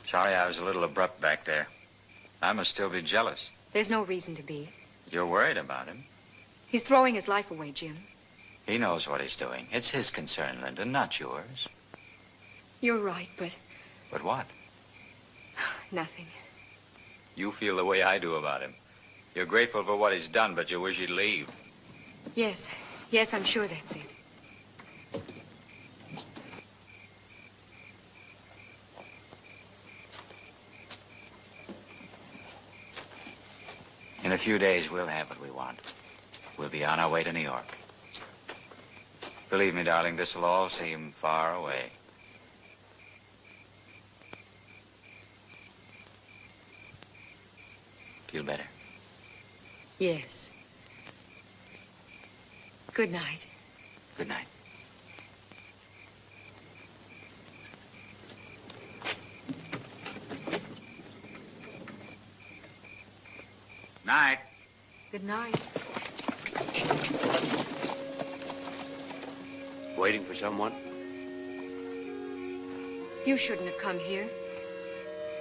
Sorry I was a little abrupt back there. I must still be jealous. There's no reason to be. You're worried about him. He's throwing his life away, Jim. He knows what he's doing. It's his concern, Linda, not yours. You're right, but But what? nothing. You feel the way I do about him. You're grateful for what he's done, but you wish he'd leave. Yes. Yes, I'm sure that's it. In a few days, we'll have what we want. We'll be on our way to New York. Believe me, darling, this'll all seem far away. Feel better? Yes. Good night. Good night. Night. Good night. Waiting for someone? You shouldn't have come here.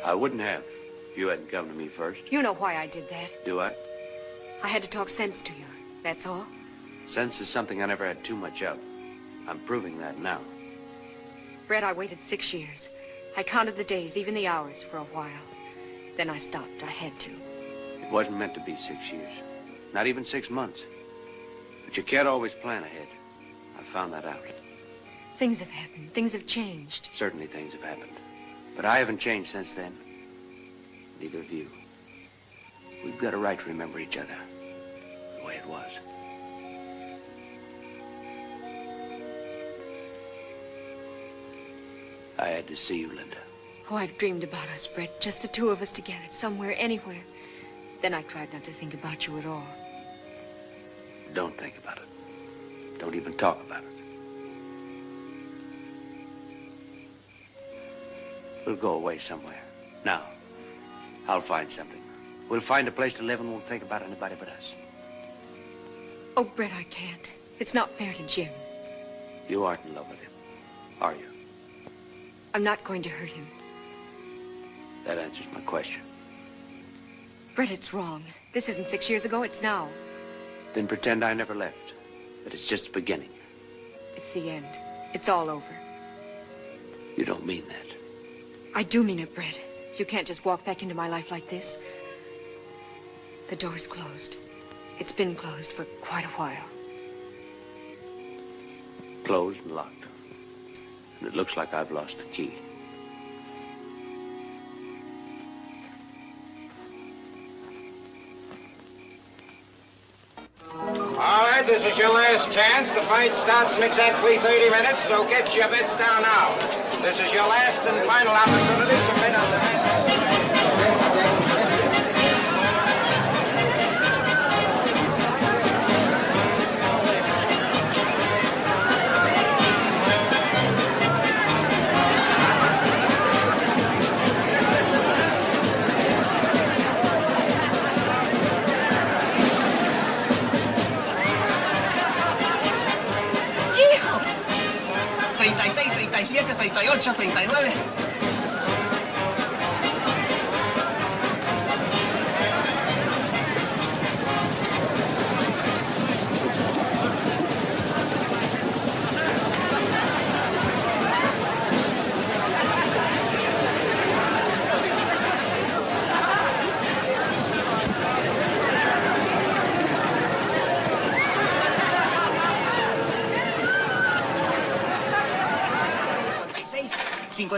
I wouldn't have if you hadn't come to me first. You know why I did that. Do I? I had to talk sense to you. That's all. Sense is something I never had too much of. I'm proving that now. Brett, I waited 6 years. I counted the days, even the hours, for a while. Then I stopped. I had to. It wasn't meant to be 6 years. Not even 6 months. But you can't always plan ahead. I found that out. Things have happened. Things have changed. Certainly things have happened. But I haven't changed since then. Neither have you. We've got a right to remember each other the way it was. I had to see you, Linda. Oh, I've dreamed about us, Brett. Just the two of us together, somewhere, anywhere. Then I tried not to think about you at all. Don't think about it. Don't even talk about it. We'll go away somewhere. Now, I'll find something. We'll find a place to live and won't think about anybody but us. Oh, Brett, I can't. It's not fair to Jim. You aren't in love with him, are you? I'm not going to hurt him. That answers my question. Brett, it's wrong. This isn't 6 years ago, it's now. Then pretend I never left. That it's just the beginning. It's the end. It's all over. You don't mean that. I do mean it, Brett. You can't just walk back into my life like this. The door's closed. It's been closed for quite a while. Closed and locked. And it looks like I've lost the key. All right, this is your last chance. The fight starts in exactly 30 minutes, so get your bets down now. This is your last and final opportunity to bet on the match. ¡Hijo! 36, 37, 38, 39.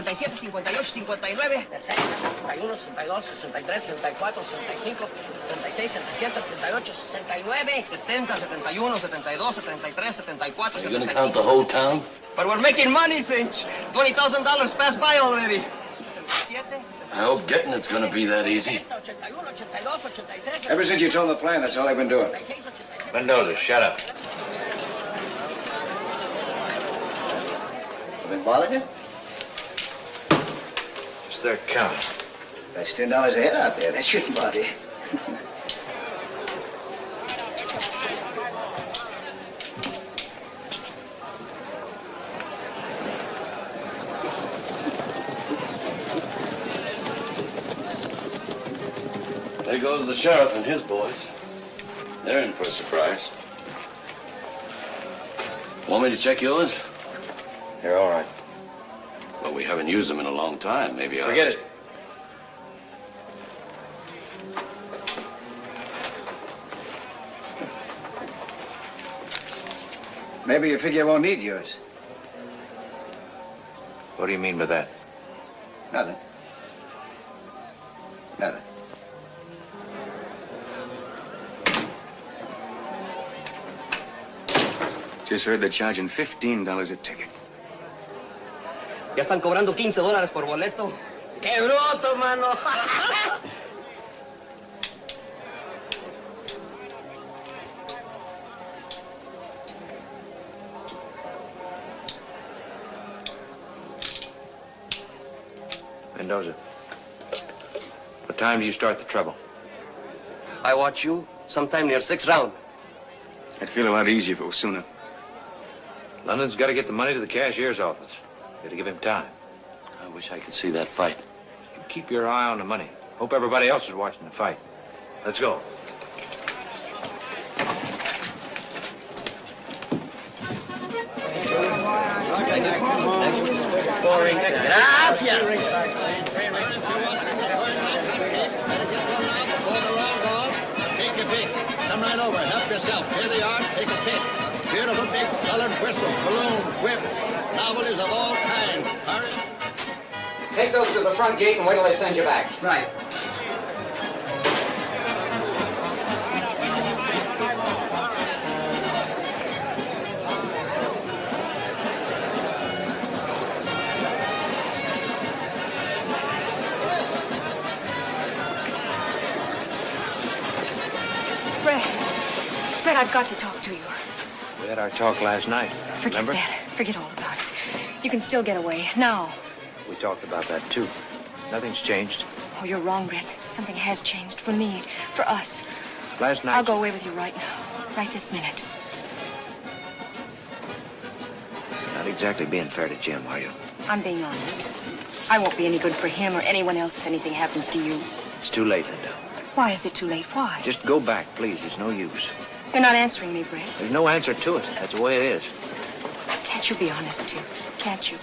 ...57, 58, 59. 61, 62, 63, 64, 65, 66, 67, 68, 69. 70, 71, 72, 73, 74, Are you gonna count the whole town? But we're making money, Cinch. $20,000 passed by already. I hope getting it's gonna be that easy. Ever since you told the plan, that's all I've been doing. Mendoza, shut up. Been bothering you? Just their count. That's $10 a head out there. That shouldn't bother you. There goes the sheriff and his boys. They're in for a surprise. Want me to check yours? You're all right. Well, we haven't used them in a long time. Maybe I'll... Forget it. Maybe you figure you won't need yours. What do you mean by that? Nothing. Nothing. Just heard they're charging $15 a ticket. Ya están cobrando $15 por boleto. ¡Qué bruto, mano! Mendoza, what time do you start the trouble? I watch you sometime near 6th round. I'd feel a lot easier if it was sooner. London's got to get the money to the cashier's office. Got to give him time. I wish I could see that fight. You keep your eye on the money. Hope everybody else is watching the fight. Let's go. Gracias. Take a pick. Come right over. Help yourself. Here they are. Take a pick. Beautiful big colored whistles, balloons, whips, novelties of all kinds. Hurry. Take those to the front gate and wait till they send you back. Right. Fred, I've got to talk to you. We had our talk last night. Forget Remember? that. Forget all about it. You can still get away. Now. We talked about that, too. Nothing's changed. Oh, you're wrong, Brett. Something has changed for me, for us. Last night... I'll go away with you right now. Right this minute. Not exactly being fair to Jim, are you? I'm being honest. I won't be any good for him or anyone else if anything happens to you. It's too late, Linda. Why is it too late? Why? Just go back, please. It's no use. You're not answering me, Brett. There's no answer to it. That's the way it is. Can't you be honest, too? Can't you?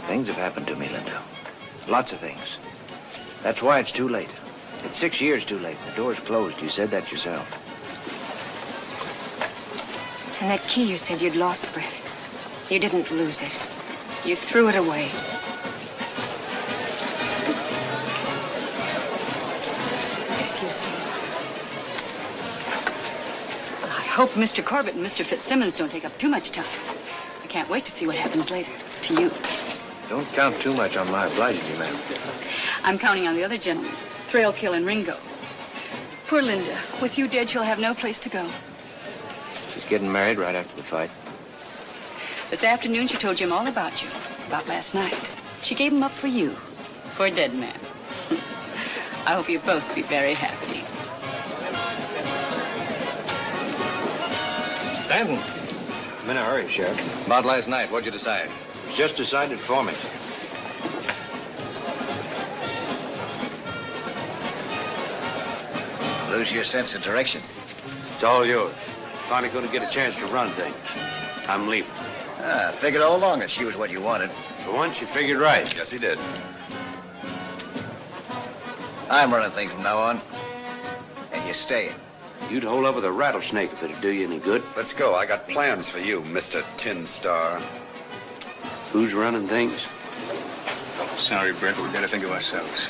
Things have happened to me, Linda. Lots of things. That's why it's too late. It's 6 years too late. The door's closed. You said that yourself. And that key you said you'd lost, Brett. You didn't lose it. You threw it away. Excuse me. I hope Mr. Corbett and Mr. Fitzsimmons don't take up too much time. I can't wait to see what happens later to you. Don't count too much on my obliging you, ma'am. I'm counting on the other gentlemen, Thrailkill and Ringo. Poor Linda. With you dead, she'll have no place to go. She's getting married right after the fight. This afternoon, she told Jim all about you, about last night. She gave him up for you, for a dead man. I hope you both be very happy. Stanton. I'm in a hurry, Sheriff. About last night, what'd you decide? It was just decided for me. Lose your sense of direction. It's all yours. Finally going to get a chance to run things. I'm leaving. I figured all along that she was what you wanted. For once, you figured right. Yes, he did. I'm running things from now on. And you're staying. You'd hold up with a rattlesnake if it'd do you any good. Let's go. I got plans for you, Mr. Tin Star. Who's running things? Sorry, Brett, but we gotta think of ourselves.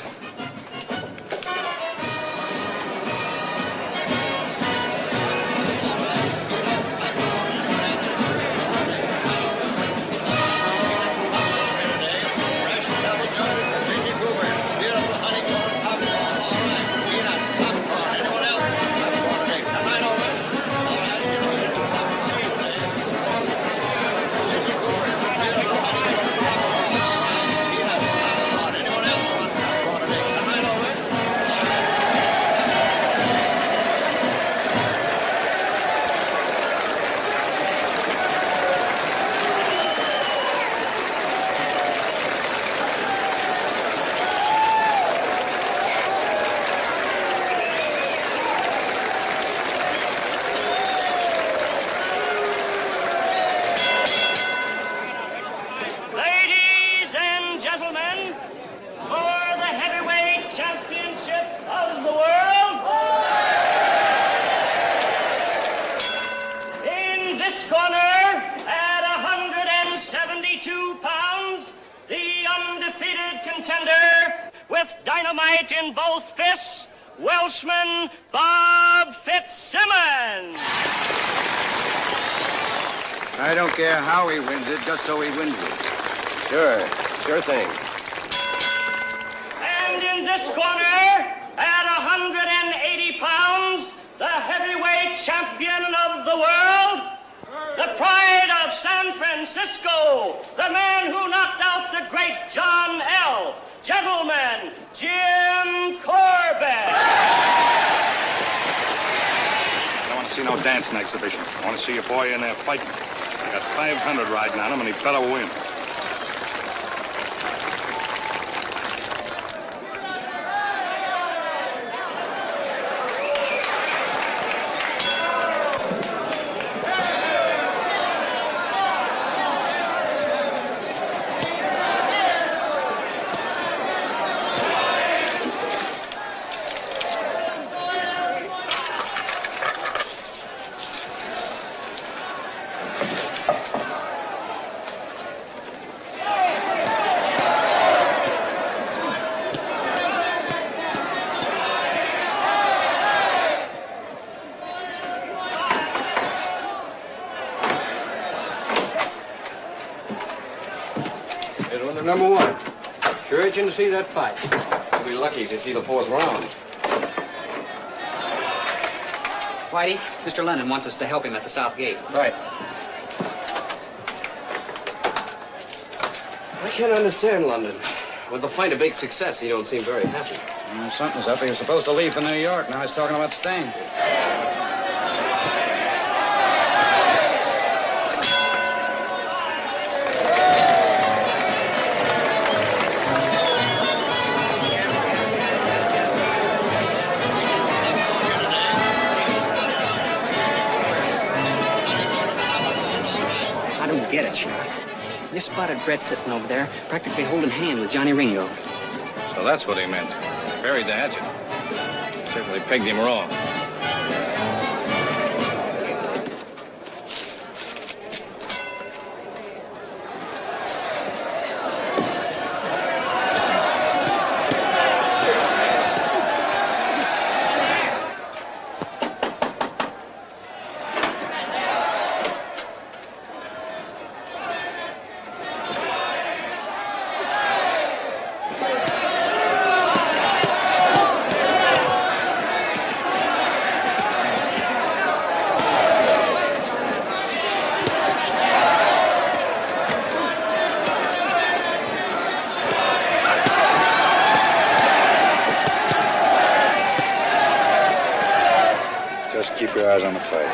dynamite in both fists, Welshman Bob Fitzsimmons. I don't care how he wins it, just so he wins it. Sure thing. And in this corner, at 180 pounds, the heavyweight champion of the world, the pride of San Francisco, the man who knocked out the great John L. Gentlemen, Jim Corbett. I don't want to see no dancing exhibition. I want to see your boy in there fighting. I got 500 riding on him, and he better win. Number one. Sure itching to see that fight. We'll be lucky to see the fourth round. Whitey, Mr. Lennon wants us to help him at the south gate. Right. I can't understand London. With the fight a big success, he don't seem very happy. Something's up. He was supposed to leave for New York. Now he's talking about staying. Get it, Sheriff. Just spotted Fred sitting over there, practically holding hand with Johnny Ringo. So that's what he meant. Buried the hatchet. Certainly pegged him wrong. Just keep your eyes on the fight.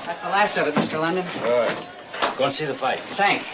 That's the last of it, Mr. London. All right. Go and see the fight. Thanks.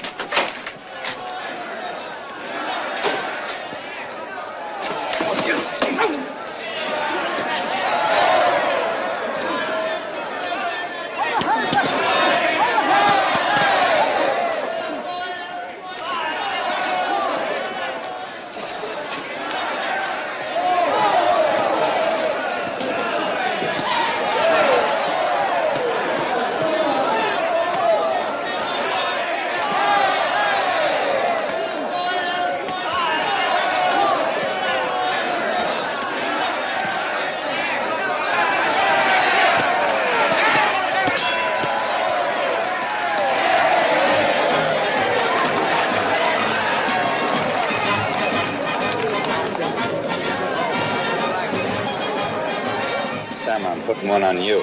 putting one on you.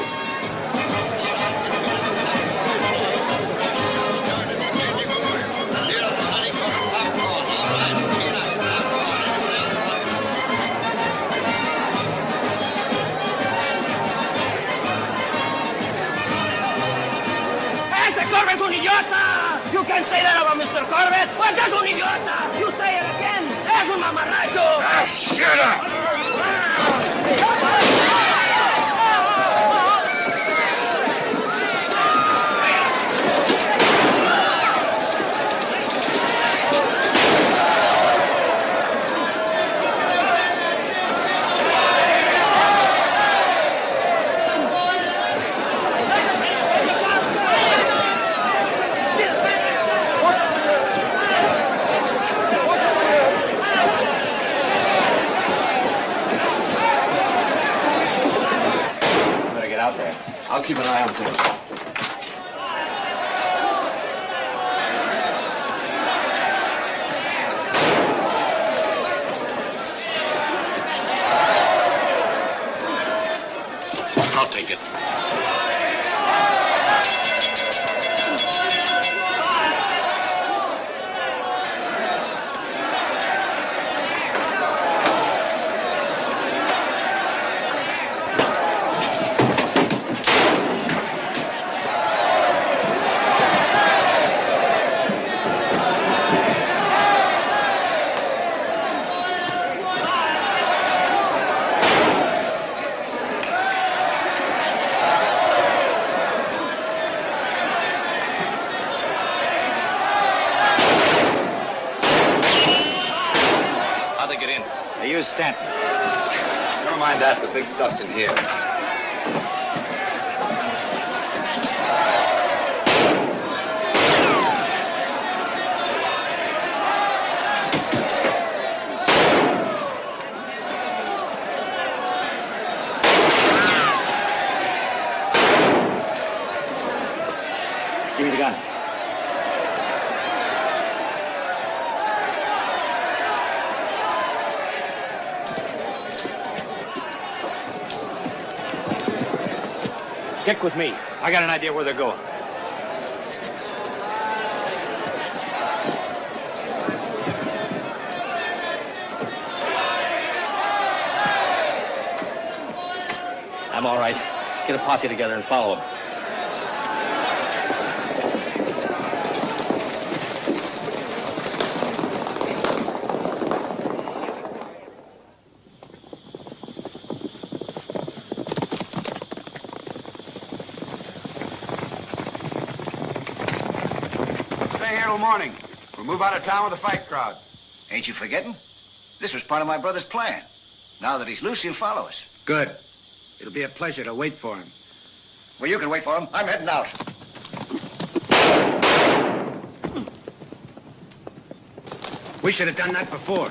¡Ese Corbett es un idiota! You can't say that about Mr. Corbett! What, that's un idiota! You say it again! ¡Es un mamarracho! Ah, shut up! I'll keep an eye on things. I'll take it. Stanton. Never mind that. The big stuff's in here. Give me the gun. Stick with me. I got an idea where they're going. I'm all right. Get a posse together and follow them. Morning. We'll move out of town with a fight crowd. Ain't you forgetting? This was part of my brother's plan. Now that he's loose, he'll follow us. Good. It'll be a pleasure to wait for him. Well, you can wait for him. I'm heading out. We should have done that before.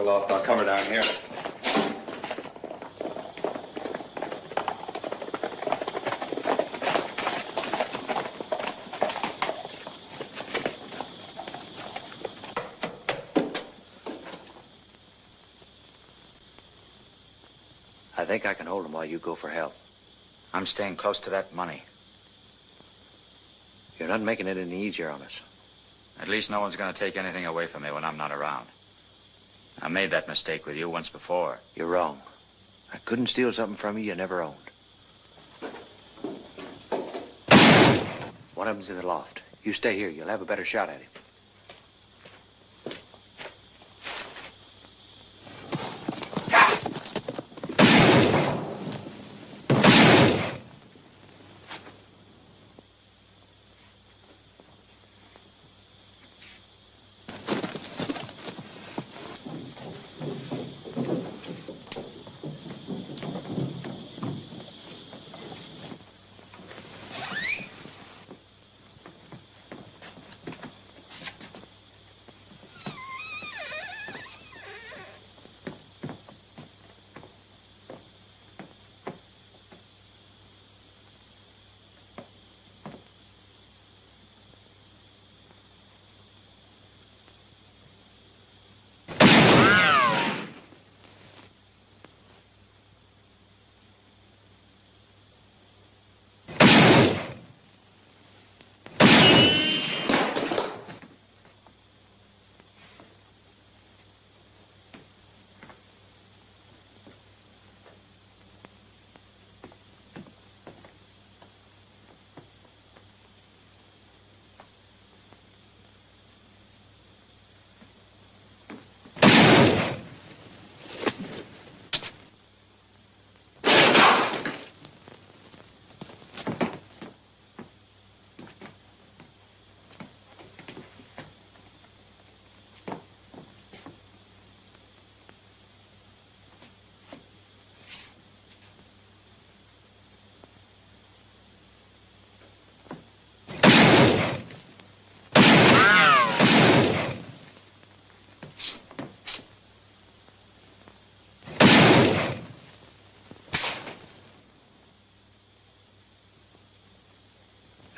I'll cover down here. I think I can hold him while you go for help. I'm staying close to that money. You're not making it any easier on us. At least no one's going to take anything away from me when I'm not around. I made that mistake with you once before. You're wrong. I couldn't steal something from you never owned. One of them's in the loft. You stay here. You'll have a better shot at him.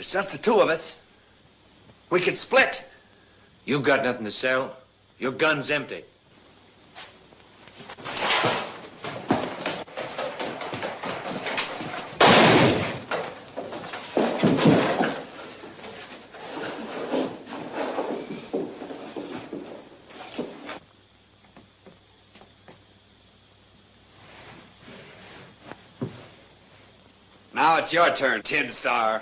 it's just the two of us, we could split. You got nothing to sell. Your gun's empty. Now it's your turn, Tin Star.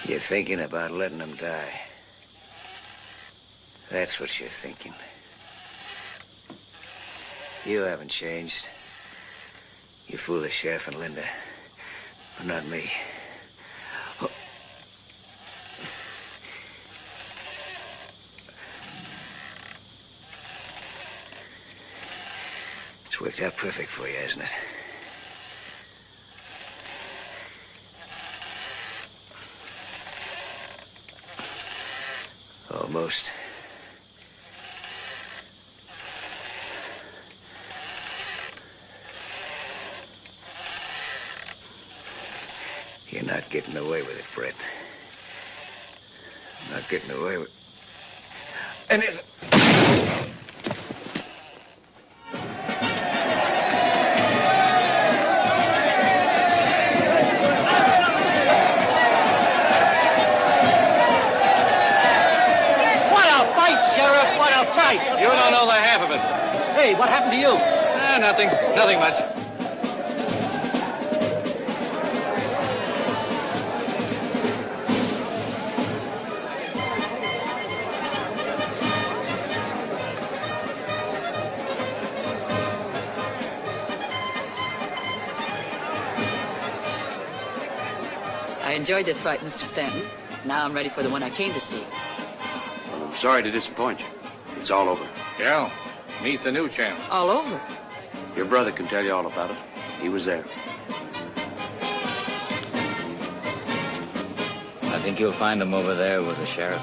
You're thinking about letting them die. That's what you're thinking. You haven't changed. You fool the sheriff and Linda, but not me. Oh. It's worked out perfect for you, hasn't it? Almost. You're not getting away with it, Brett. Not getting away with... And it... You don't know the half of it. Hey, what happened to you? Nothing. Nothing much. I enjoyed this fight, Mr. Stanton. Now I'm ready for the one I came to see. Well, I'm sorry to disappoint you. It's all over. Yeah, meet the new champ. All over? Your brother can tell you all about it. He was there. I think you'll find him over there with the sheriff.